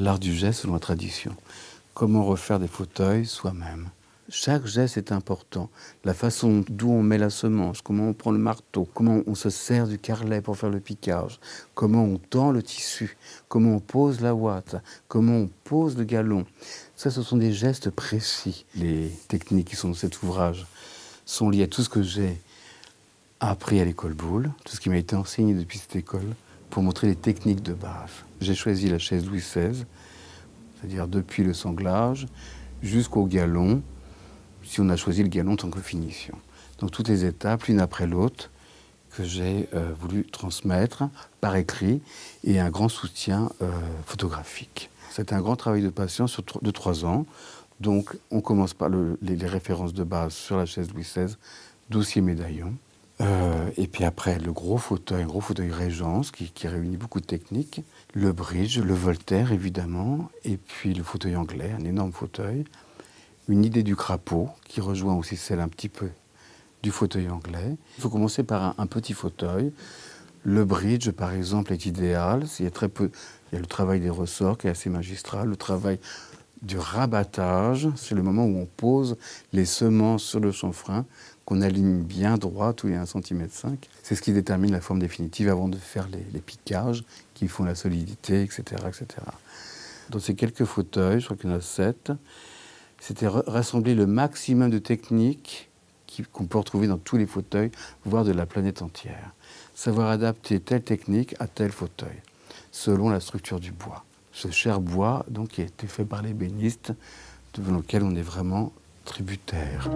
l'art du geste selon la tradition. Comment refaire des fauteuils soi-même. Chaque geste est important. La façon d'où on met la semence, comment on prend le marteau, comment on se sert du carrelet pour faire le piquage, comment on tend le tissu, comment on pose la ouate, comment on pose le galon. Ça, ce sont des gestes précis. Les techniques qui sont dans cet ouvrage sont liées à tout ce que j'ai appris à l'école Boulle, tout ce qui m'a été enseigné depuis cette école, pour montrer les techniques de base. J'ai choisi la chaise Louis XVI, c'est-à-dire depuis le sanglage jusqu'au galon, si on a choisi le galon en tant que finition. Donc toutes les étapes, l'une après l'autre, que j'ai voulu transmettre par écrit et un grand soutien photographique. C'était un grand travail de patience de 3 ans. Donc on commence par les références de base sur la chaise Louis XVI, dossier médaillon. Et puis après, le gros fauteuil Régence qui réunit beaucoup de techniques. Le bridge, le Voltaire évidemment, et puis le fauteuil anglais, un énorme fauteuil. Une idée du crapaud, qui rejoint aussi celle un petit peu du fauteuil anglais. Il faut commencer par un petit fauteuil. Le bridge, par exemple, est idéal. Il y a le travail des ressorts qui est assez magistral. Le travail du rabattage, c'est le moment où on pose les semences sur le chanfrein, qu'on aligne bien droit tous les 1,5 cm. C'est ce qui détermine la forme définitive avant de faire les piquages qui font la solidité, etc., etc. Dans ces quelques fauteuils, je crois qu'il y en a 7, c'était rassembler le maximum de techniques qu'on peut retrouver dans tous les fauteuils, voire de la planète entière. Savoir adapter telle technique à tel fauteuil, selon la structure du bois. Ce cher bois, donc, qui a été fait par l'ébéniste, devant lequel on est vraiment tributaire.